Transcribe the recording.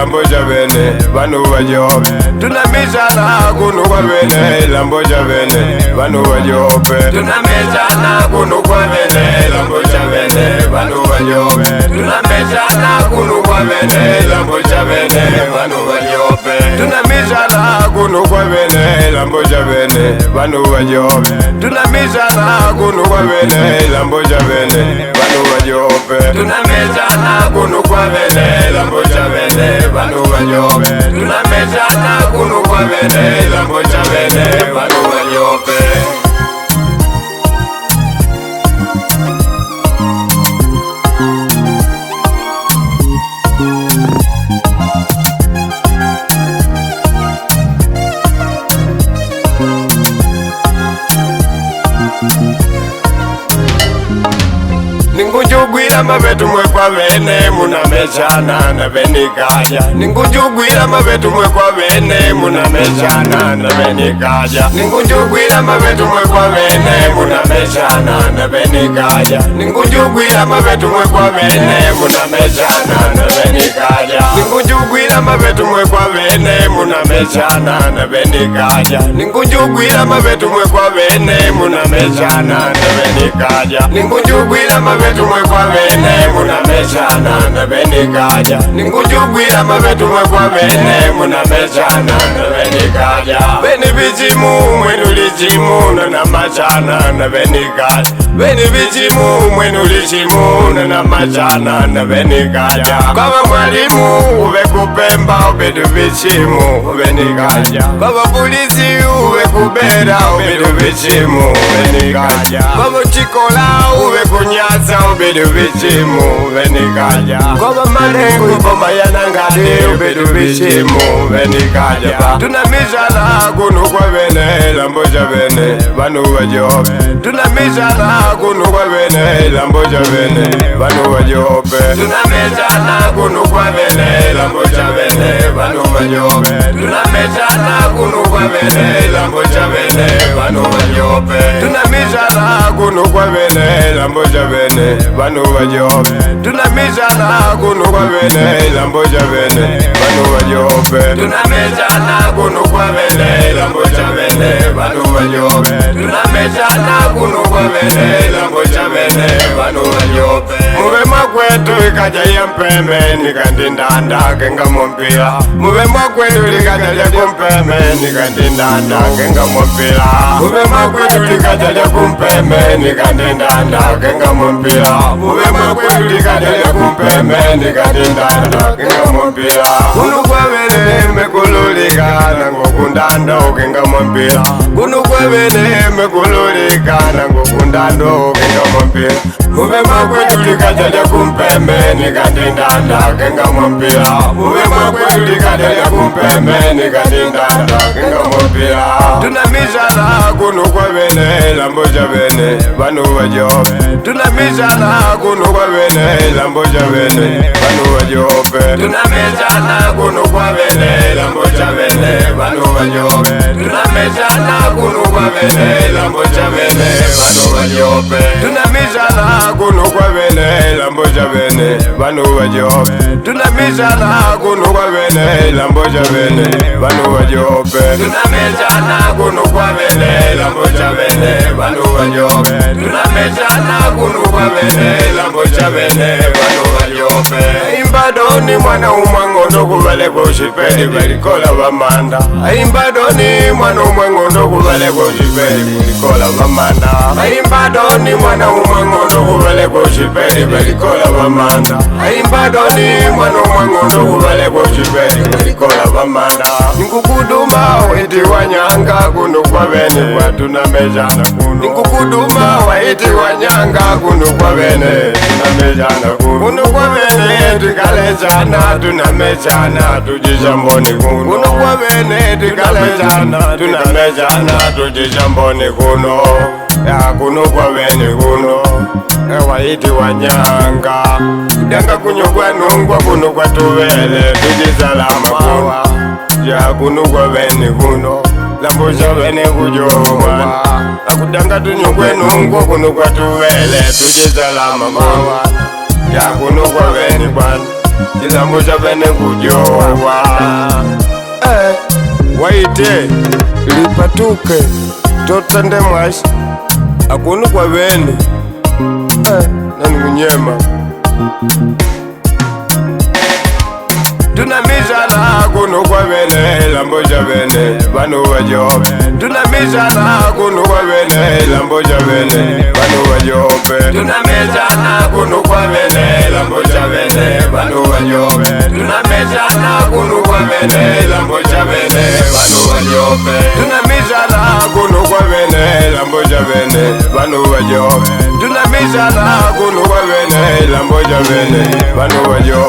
lambo chavene vanu vajope tunamizana kuno kwavene lambo chavene vanu vajope tunamizana kuno kwavene lambo chavene vanu vajope tunamizana kuno kwavene lambo chavene vanu vajope tunamizana kuno kwavene lambo chavene vanu vajope tunamizana kuno kwavene lambo chavene vanu vajope tunamizana kuno kwavene lambo chavene vanu vajope tunamizana kuno kwavene lambo chavene vanu vajope Ningujugwira mabetu mwe kwa vene munamechana na venikaja Ningujugwira mabetu mwe kwa vene munamechana na venikaja Ningujugwira mabetu mwe kwa vene munamechana na venikaja Ningujugwira mabetu mwe kwa vene munamechana na venikaja Ningujugwira mabetu mwe kwa vene munamechana na venikaja Ningujugwira mabetu mwe kwa vene munamechana na venikaja Ningujugwira mabetu mwe kwa vene munamechana na venikaja Ningujugwira mabetu mwe kwa vene munamechana na venikaja Beni bijimu mwenu lijimu na machana na venikaja Beni bijimu mwenu lijimu na machana na venikaja Baba mwalimu uwe kupemba ubedu bijimu venikaja Baba polisi uwe kubera ubedu bijimu venikaja Baba chikola uwe kunyaza ubedu bijimu venikaja Baba malengu boma yanangade ubedu bijimu venikaja Tunamizana kuno kwa vene lambo chavene vanu vajope Tunamizana kuno kwa vene lambo chavene vanu vajope Tunamizana kuno kwa vene lambo chavene vanu vajope Tunamizana kuno kwa vene lambo chavene vanu vajope Tunamizana kuno kwa vene lambo chavene vanu vajope Tunamizana kuno kwa vene lambo chavene vanu vajope Tunamizana kuno kwa vene lambo chavene vanu vajope Tunamizana kuno kwa vene lambo chavene vanu vajope Muve makwetu ikaja ya mpeme nikandindanda kenga mompila Muve makwetu likaja ya kumpeme nikandindanda kenga mompila Muve makwetu likaja ya kumpeme nikandindanda kenga mompila Muve makwetu likaja ya kumpeme nikandindanda kenga mompila Kunu kwa vene mekululika nangokundanda kenga mompila Kunu kwa vene mekululika nangokundanda kenga mompila Muve makwetu likaja ya kumpeme nikandindanda kenga mompila Muve makwetu likaja ya kumpeme nikandindanda kenga mompila Tunamizana kuno kwa vene lambo chavene vanu vajope Tunamizana kuno kwa vene lambo chavene vanu vajope Tunamizana kuno kwa vene lambo chavene vanu vajope Tunamizana kuno kwa vene lambo chavene vanu vajope Tunamizana kuno kwa vene lambo chavene vanu vajope Tunamizana kuno kwa vene lambo chavene vanu vajope Tunamizana kuno kwa vene lambo chavene vanu vajope Tunamizana kuno kwa vene lambo chavene vanu vajope Imbadoni mwana umwangondo kuvale kushipeli velikola vamanda Imbadoni mwana umwangondo kuvale kushipeli velikola vamanda Imbadoni mwana umwangondo kuvale kushipeli velikola vamanda Imbadoni mwana umwangondo kuvale kushipeli velikola vamanda Nkukuduma witi wanyanga kuno kwa vene kwa tunamezana kuno Nkukuduma witi wanyanga kuno kwa vene tunamezana kuno kwa vene tikalezana tunamezana tujijamboni kuno Kuno kwa vene tikalezana tunamezana tujijamboni kuno Ya kuno kwa vene kuno Waiti wanyanga Danga kunyo kwa nungwa kuno kwa tuvele tujizalama kuno Ya kuno kwa vene kuno Lambo chavene kujoma Akudanga tunyukwe nungwa kuno kwa tuvele tujizalama kuno Ya kuno kwa vene bwana ilambo cha vene kujowa. Waite lipatuke totende mwashi akunu kwa vene nani kunyema tunamizana kuno kwa vene lambo cha vene vanu wajope. Tunamizana kuno kwa vene lambo cha vene vanu wajope. Tunamizana kuno kwa vene lambo cha vene vanu wajope. Tunamizana kuno kwa vene lambo cha vene vanu wajope. Tunamizana kuno kwa vene lambo cha vene vanu wajope. Tunamizana kuno kwa vene lambo cha vene vanu wajope.